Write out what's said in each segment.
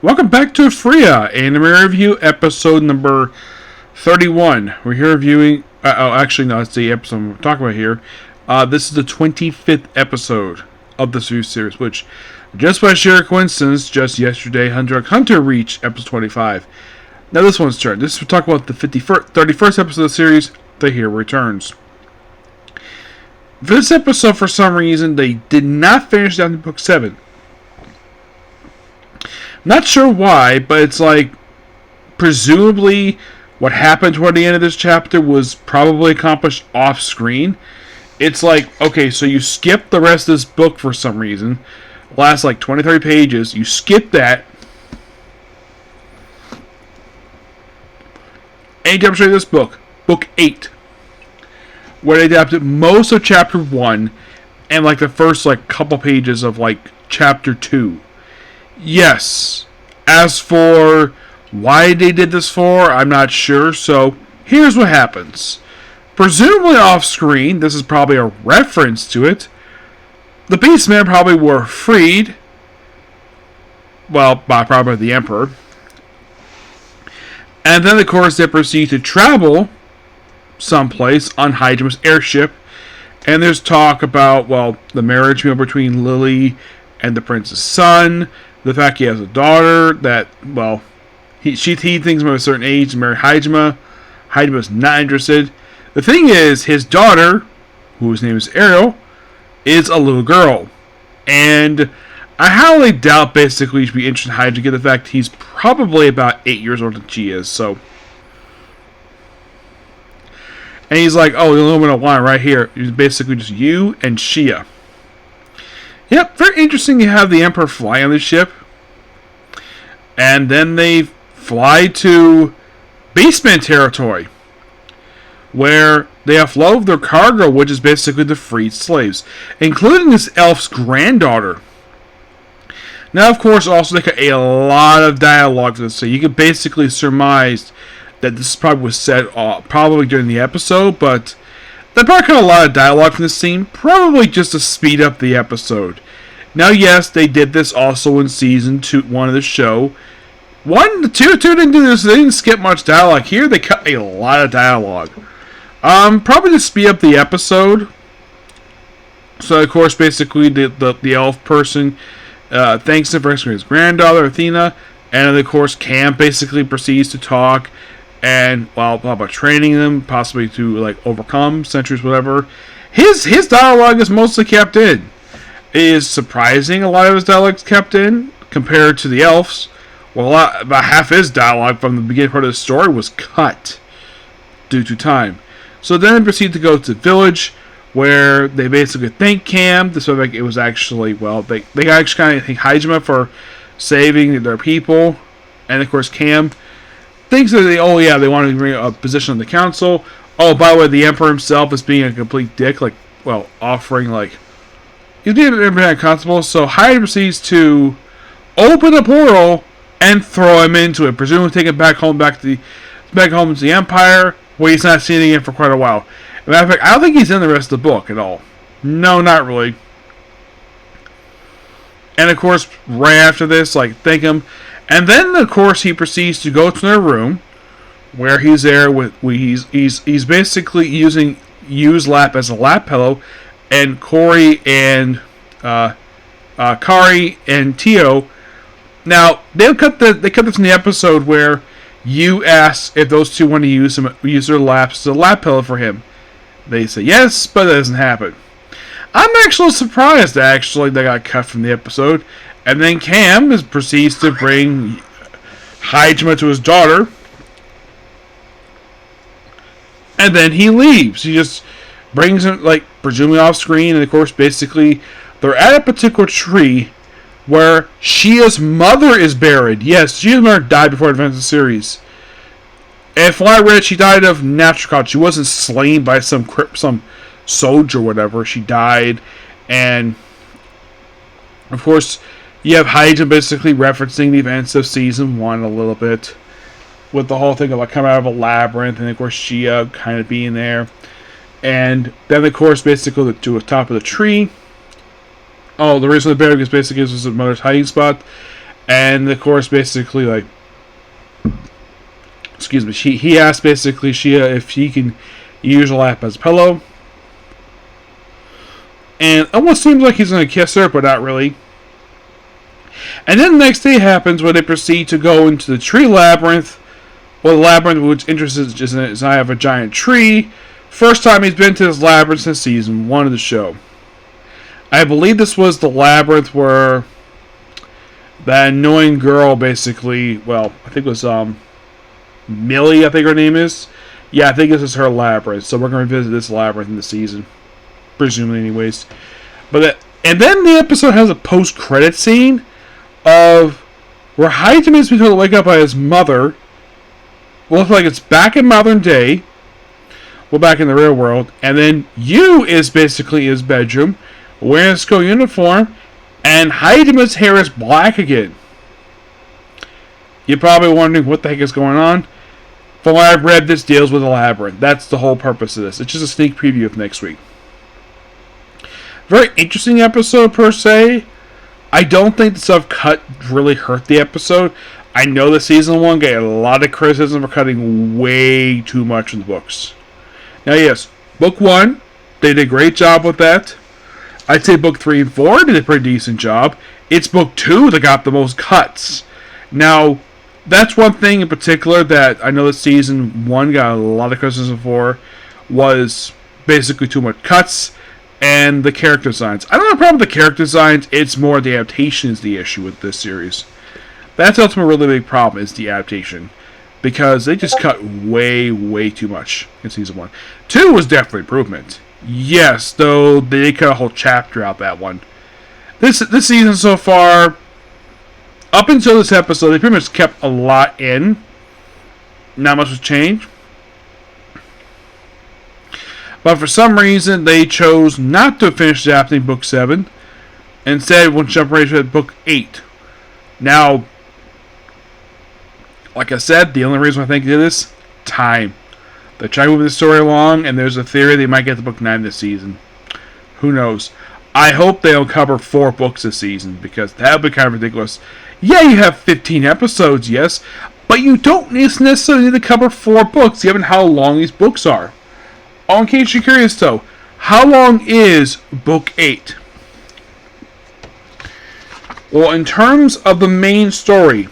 Welcome back to Arifureta, Anime Review, episode number 31. We're here reviewing... actually, no, that's the episode we're talking about here. This is the 25th episode of this review series, which, just by sheer coincidence, just yesterday, Hunter x Hunter reached episode 25. Now this one's turn. This is we're talking about the 31st episode of the series, The Hero Returns. For this episode, for some reason, they did not finish down to book 7. Not sure why, but it's like, presumably, what happened toward the end of this chapter was probably accomplished off screen. It's like, okay, so you skip the rest of this book for some reason. Last like 20-30 pages. You skip that. And you jump straight to this book. Book 8. Where they adapted most of chapter 1 and like the first like couple pages of like chapter 2. Yes. As for why they did this for, I'm not sure. So, here's what happens. Presumably off screen, this is probably a reference to it. The Beastmen probably were freed. Well, by probably the Emperor. And then, of course, they proceed to travel someplace on Hydra's airship. And there's talk about, well, the marriage between Lily and the prince's son. The fact he has a daughter that, well, he thinks of a certain age to marry Hajime. Hajime's not interested. The thing is, his daughter, whose name is Ariel, is a little girl. And I highly doubt, basically, you should be interested in Hajime, given the fact he's probably about 8 years older than she is, so. And he's like, oh, the only one I want right here is basically just you and Shia. Yep, very interesting to have the Emperor fly on the ship. And then they fly to Beastman territory, where they offload their cargo, which is basically the freed slaves, including this elf's granddaughter. Now, of course, also they got a lot of dialogue for this, so you could basically surmise that this probably was said probably during the episode, but they probably cut a lot of dialogue from this scene, probably just to speed up the episode. Now, yes, they did this also in season 1 of the show. 2 didn't do this. They didn't skip much dialogue. Here, they cut a lot of dialogue. Probably to speed up the episode. So, of course, basically, the elf person thanks him for rescuing his granddaughter, Athena. And, of course, Cam basically proceeds to talk and, well, about training them, possibly to, like, overcome centuries, whatever. His dialogue is mostly kept in. It is surprising a lot of his dialogue is kept in compared to the elves. Well, about half his dialogue from the beginning part of the story was cut due to time. So then they proceed to go to the village, where they basically thank Cam. So like it was actually, well, they actually kind of thank Hajime for saving their people. And of course, Cam thinks that they want to bring a position on the council. Oh, by the way, the Emperor himself is being a complete dick, like, well, offering, like, he's being an constable. So Hajime proceeds to open a portal and throw him into it, presumably take him back home to the Empire, where he's not seeing again for quite a while. As a matter of fact, I don't think he's in the rest of the book at all. No, not really. And of course, right after this, like, thank him. And then, of course, he proceeds to go to their room, where he's there with, he's basically using Yu's lap as a lap pillow, and Kari and Tio. Now, they cut this in the episode where Yu asks if those two want to use their laps as a lap pillow for him. They say yes, but that doesn't happen. I'm actually surprised that they got cut from the episode. And then Cam proceeds to bring Hajime to his daughter. And then he leaves. He just brings him, like, presumably off screen. And of course, basically, they're at a particular tree where Shia's mother is buried. Yes, Shia's mother died before the events of the series. And from what I read, she died of natural causes. She wasn't slain by some soldier or whatever. She died. And, of course, you have Hajime basically referencing the events of season 1 a little bit, with the whole thing of like coming out of a labyrinth, and of course Shia kind of being there. And then, of course, basically to the top of the tree. Oh, the reason the buried is basically this was his mother's hiding spot. And of course, basically, like, excuse me, he asked basically Shia if he can use her lap as a pillow. And it almost seems like he's going to kiss her, but not really. And then the next day happens where they proceed to go into the tree labyrinth. Well, the labyrinth, which interests is I have a giant tree. First time he's been to this labyrinth since season 1 of the show. I believe this was the labyrinth where that annoying girl basically, well, I think it was Millie, I think her name is. Yeah, I think this is her labyrinth. So we're going to visit this labyrinth in the season. Presumably, anyways. And then the episode has a post-credit scene of where Haitama is being told to wake up by his mother. Well, looks like it's back in modern day. Well, back in the real world. And then Yu is basically in his bedroom, wearing a school uniform, and Haitama's hair is black again. You're probably wondering what the heck is going on. From what I've read, this deals with a labyrinth. That's the whole purpose of this. It's just a sneak preview of next week. Very interesting episode, per se. I don't think the stuff cut really hurt the episode. I know that season 1 got a lot of criticism for cutting way too much in the books. Now, yes, book 1, they did a great job with that. I'd say book 3 and 4 did a pretty decent job. It's book 2 that got the most cuts. Now, that's one thing in particular that I know that season 1 got a lot of criticism for, was basically too much cuts and the character designs. I don't have a problem with the character designs, it's more the adaptation is the issue with this series. That's the ultimate really big problem, is the adaptation. Because they just cut way, way too much in season 1. 2 was definitely improvement. Yes, though they did cut a whole chapter out that one. This season so far, up until this episode, they pretty much kept a lot in. Not much was changed. But for some reason, they chose not to finish adapting book 7. Instead, went jump right to book 8. Now, like I said, the only reason I think they did this, time. They're trying to move the story along, and there's a theory they might get to book 9 this season. Who knows? I hope they'll cover 4 books this season, because that would be kind of ridiculous. Yeah, you have 15 episodes, yes, but you don't necessarily need to cover 4 books, given how long these books are. Oh, in case you're curious, though, how long is book 8? Well, in terms of the main story,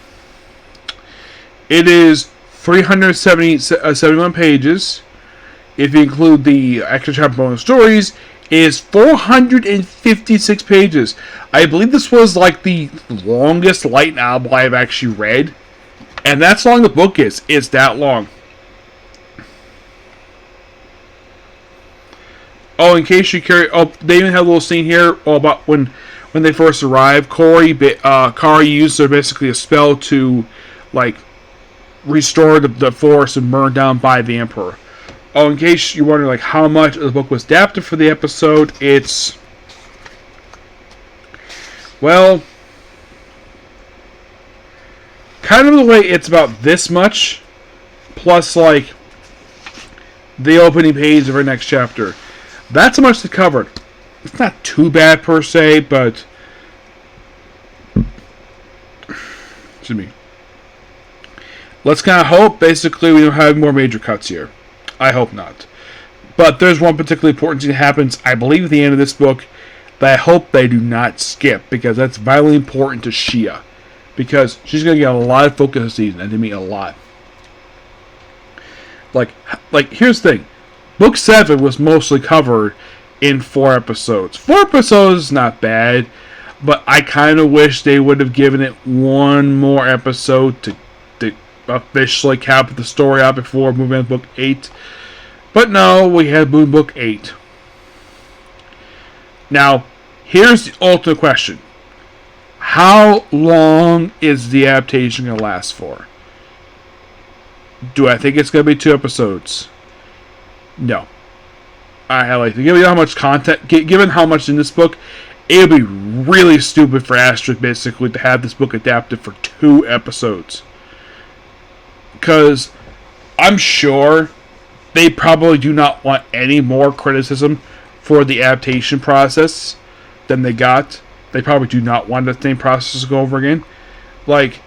it is 371 pages. If you include the extra chapter bonus stories, it is 456 pages. I believe this was like the longest light novel I've actually read. And that's how long the book is. It's that long. Oh, in case you're curious, they even have a little scene here about when they first arrived. Kari used basically a spell to, like, restore the forest and burned down by the Emperor. Oh, in case you're wondering, like, how much of the book was adapted for the episode, it's, well, kind of the way it's about this much, plus, like, the opening page of our next chapter. That's how much they covered. It's not too bad per se, but excuse me. Let's kind of hope, basically, we don't have more major cuts here. I hope not. But there's one particularly important thing that happens, I believe, at the end of this book, that I hope they do not skip, because that's vitally important to Shia. Because she's going to get a lot of focus this season, and to me, a lot. Like, here's the thing. Book 7 was mostly covered in 4 episodes. 4 episodes is not bad, but I kind of wish they would have given it one more episode to officially cap the story out before moving on to book 8. But no, we had book 8. Now, here's the ultimate question. How long is the adaptation going to last for? Do I think it's going to be 2 episodes? No. I like to given how much content, given how much in this book, it would be really stupid for Asterisk basically to have this book adapted for 2 episodes. Because I'm sure they probably do not want any more criticism for the adaptation process than they got. They probably do not want the same process to go over again. Like,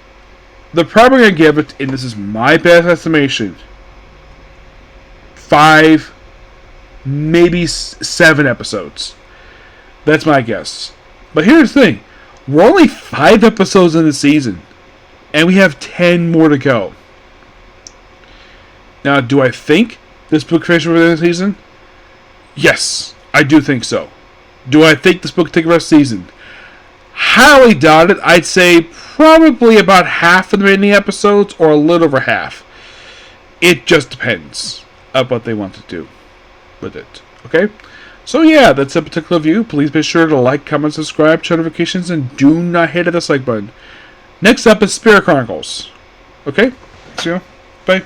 they're probably going to give it, and this is my best estimation, 5, maybe 7 episodes. That's my guess. But here's the thing. We're only 5 episodes in the season, and we have 10 more to go. Now, do I think this book finishes within the season? Yes, I do think so. Do I think this book will take the rest of the season? Highly doubt it. I'd say probably about half of the remaining episodes, or a little over half. It just depends on what they want to do with it. Okay? So yeah, that's a particular view. Please be sure to like, comment, subscribe, turn notifications, and do not hit the dislike button. Next up is Spirit Chronicles. Okay? See you. Bye.